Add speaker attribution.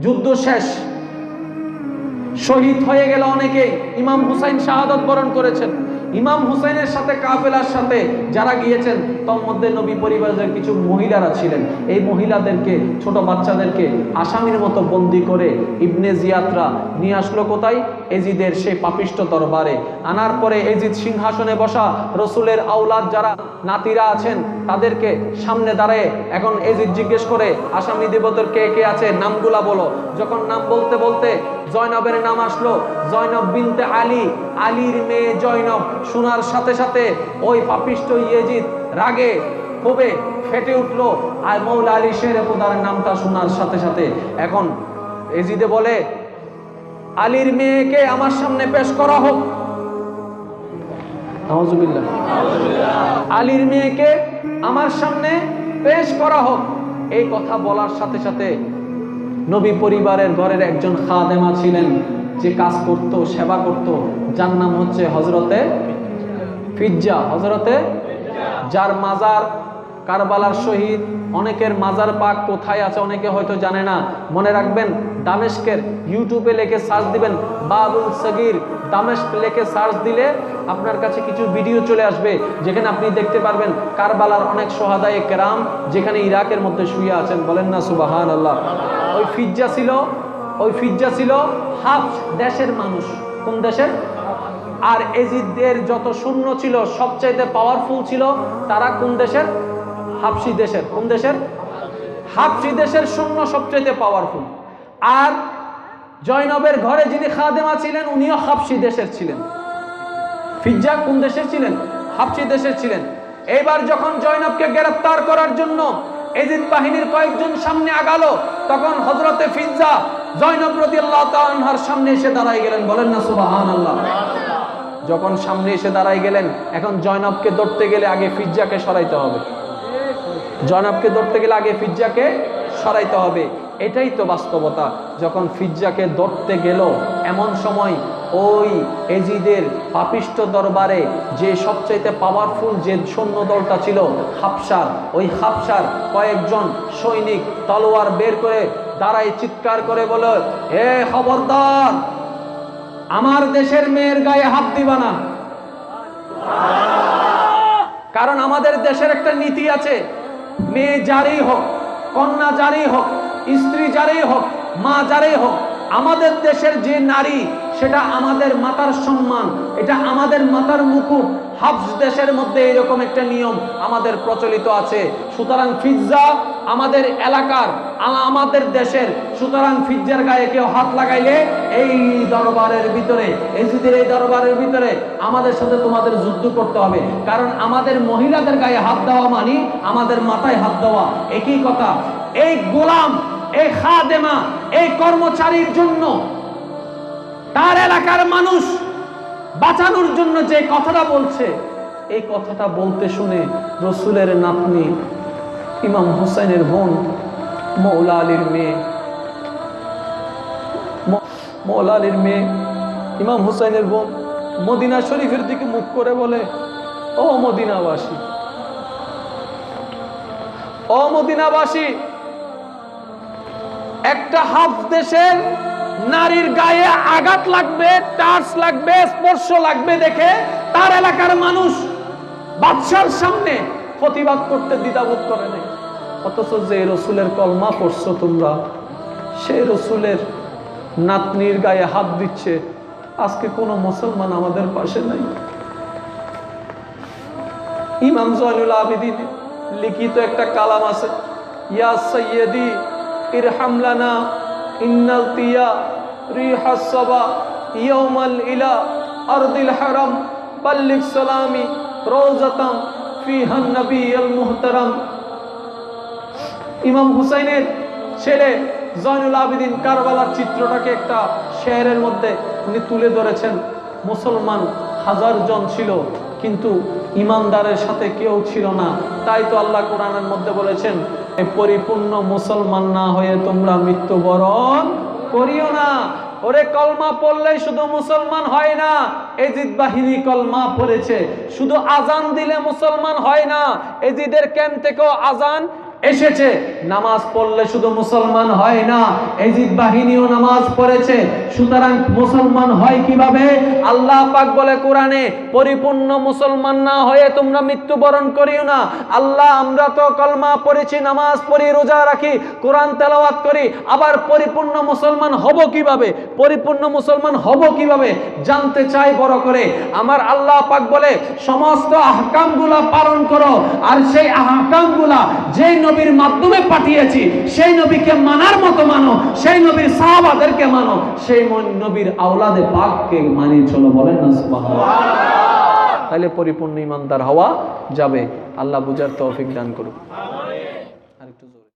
Speaker 1: যুদ্ধ শেষ, শহীদ হয়ে গেল অনেকে। ইমাম হুসাইন শাহাদাত বরণ করেছেন। ইমাম হুসাইনের সাথে কাফেলার সাথে যারা গিয়েছেন তার মধ্যে নবী পরিবারের কিছু মহিলারা ছিলেন। এই মহিলাদেরকে, ছোট বাচ্চাদেরকে আসামির মতো বন্দি করে ইবনে জিয়াদরা নিয়ে আসলো কোথায়? এজিদের সেই পাপিষ্ঠ দরবারে। আনার পরে এজিদ সিংহাসনে বসা, রসুলের আওলাদ যারা নাতিরা আছেন তাদেরকে সামনে দাঁড়ায় এখন এজিদ জিজ্ঞেস করে, আসামি দেবতর কে কে আছে, নামগুলা বলো। যখন নাম বলতে বলতে জয়নবের নাম আসলো, জয়নব বিনতে আলী, আলীর মেয়ে জয়নব। শোনার সাথে সাথে ওই পাপিষ্ঠ ইয়েজিদ রাগে ক্ষোভে ফেটে উঠলো। আর মৌলা আলী শেরে খোদার নামটা শোনার সাথে সাথে এখন এজিদে বলে, আলীর মেয়েকে আমার সামনে পেশ করা হোক। নাউজুবিল্লাহ। আলীর মেয়েকে আমার সামনে পেশ করা হোক। এই কথা বলার সাথে সাথে নবী পরিবারের ঘরের একজন খাদেমা ছিলেন, যে কাজ করত, সেবা করত, যার নাম হচ্ছে হযরতে ফিজ্জা। হযরতে, যার মাজার কারবালার শহীদ, অনেকের মাজার পাক কোথায় আছে অনেকে হয়তো জানে না। মনে রাখবেন, দামেস্কের ইউটিউবে লিখে সার্চ দিবেন বাবুল সগীর, দামেস্ক লিখে সার্চ দিলে আপনার কাছে কিছু ভিডিও চলে আসবে, যেখানে আপনি দেখতে পারবেন কারবালার অনেক শহাদায়ে কেরাম যেখানে ইরাকের মধ্যে শুয়ে আছেন। বলেন না সুবহানাল্লাহ। ওই ফিজ্জা ছিল হাফস দেশের মানুষ। কোন দেশের? আর এজিদদের যত সৈন্য ছিল সবচাইতে পাওয়ারফুল ছিল তারা কোন দেশের? হাবশী দেশের। কোন দেশের? হাবশী দেশের সৈন্য সবচাইতে পাওয়ারফুল। আর জয়নবের ঘরে যিনি খাদেমা ছিলেন উনিও হাবশী দেশের ছিলেন। ফিজ্জা কোন দেশের ছিলেন? হাবশী দেশের ছিলেন। এইবার যখন জয়নবকে গ্রেফতার করার জন্য এজিদ বাহিনীর কয়েকজন সামনে আগালো, তখন হযরতে ফিজ্জা জয়নব রাদিয়াল্লাহু তাআলা আনহার সামনে এসে দাঁড়ায় গেলেন। বলেন না সুবহানাল্লাহ। যখন সামনে এসে দাঁড়ায় গেলেন, এখন জয়নবকে ধরতে গেলে আগে ফিজ্জাকে সরাইতে হবে। জয়নবকে ধরতে গেলে আগে ফিজ্জাকে সরাইতে হবে। এটাই তো বাস্তবতা। যখন ফিজ্জাকে ধরতে গেল, এমন সময় ওই এজিদের পাপিষ্ঠ দরবারে যে সবচাইতে পাওয়ারফুল যে সৈন্য দলটা ছিল হাবশার, ওই হাবশার কয়েকজন সৈনিক তলোয়ার বের করে দাঁড়ায় চিৎকার করে বলে, এ খবরদার, আমার দেশের মেয়ের গায়ে হাত দিবা না। কারণ আমাদের দেশের একটা নীতি আছে, মেয়ে যারই হোক, কন্যা যারই হোক, স্ত্রী যারই হোক, মা যারই হোক, আমাদের দেশের যে নারী সেটা আমাদের মাতার সম্মান, এটা আমাদের মাতার মুকুট। হাবশ দেশের মধ্যে এরকম একটা নিয়ম আমাদের প্রচলিত আছে। সুতরাং ফিজ্জা আমাদের এলাকার, আমাদের দেশের, সুতরাং ফিজ্জার গায়ে কেউ হাত লাগাইলে এই দরবারের ভিতরে, এজিদের এই দরবারের ভিতরে আমাদের সাথে তোমাদের যুদ্ধ করতে হবে। কারণ আমাদের মহিলাদের গায়ে হাত দেওয়া মানে আমাদের মাথায় হাত দেওয়া, একই কথা। এই গোলাম, এই খাদেমা, এই কর্মচারীর জন্য তার এলাকার মানুষ বাঁচানোর জন্য যে কথাটা বলছে, এই কথাটা বলতে শুনে রসুলের নাতনি ইমাম হুসাইনের বোন মৌলা আলীর মেয়ে ইমাম হুসাইনের বোন মদিনা শরীফের দিকে মুখ করে বলে, ও মদিনাবাসী, ও মদিনাবাসী, একটা হাফ দেশের নারীর গায়ে আঘাত লাগবে, টাচ লাগবে, স্পর্শ লাগবে দেখে তার এলাকার মানুষ বাদশার সামনে প্রতিবাদ করতে দ্বিধাবোধ করে নাই। অথচ যে রসুলের কলমা পড়ছো তোমরা, সেই রসুলের নাতনির গায়ে হাত দিচ্ছে, আজকে কোনো মুসলমান আমাদের পাশে নাই। ইমাম জয়নুল আবেদিন লিখিত একটা কালাম আছে, ইয়া সাইয়্যিদি ইরহাম লানা ইন্নাল তিয়া রিহাস সাবা ইয়াউমাল ইলা আরদিল হারাম বাল্লিগ সালামি রওজাতাম ফিহান নবিয়ুল মুহতারাম। ইমাম হুসাইনের ছেলে জয়নুল আবেদিন কারবালার চিত্রটাকে একটা শেয়ারের মধ্যে উনি তুলে ধরেছেন। মুসলমান হাজার জন ছিল, কিন্তু ইমানদারের সাথে কেউ ছিল না। তাই তো আল্লাহ কোরআনের মধ্যে বলেছেন, পরিপূর্ণ মুসলমান না হয়ে তোমরা মৃত্যুবরণ করিও না। ওরে কলমা পড়লেই শুধু মুসলমান হয় না। এজিদ বাহিনী কলমা পড়েছে, শুধু আজান দিলে মুসলমান হয় না। এজিদের ক্যাম্প থেকেও আজান এসেছে। নামাজ পড়লে শুধু মুসলমান হয় না, এজিদ বাহিনীও নামাজ পড়েছে। সুতরাং মুসলমান হয় কিভাবে? আল্লাহ পাক বলে কোরআনে, পরিপূর্ণ মুসলমান না হয়ে তোমরা মৃত্যুবরণ করিও না। আল্লাহ, আমরা তো কলমা পড়েছি, নামাজ পড়ি, রোজা রাখি, কোরআন তেলাওয়াত করি, আবার পরিপূর্ণ মুসলমান হব কিভাবে? পরিপূর্ণ মুসলমান হব কিভাবে জানতে চাই বড় করে। আমার আল্লাহ পাক বলে, সমস্ত আহকামগুলা পালন করো, আর সেই আহকামগুলা যেই নবীর মাধ্যমে পাঠিয়েছি সেই নবীকে মানার মতো মানো, সেই নবীর সাহাবাদেরকে মানো, সেই নবীর আওলাদে পাককে মানিয়ে চলো। বলেন না সুবহানাল্লাহ। তাহলে পরিপূর্ণ ইমানদার হওয়া যাবে। আল্লাহ বুঝার তৌফিক দান করুন।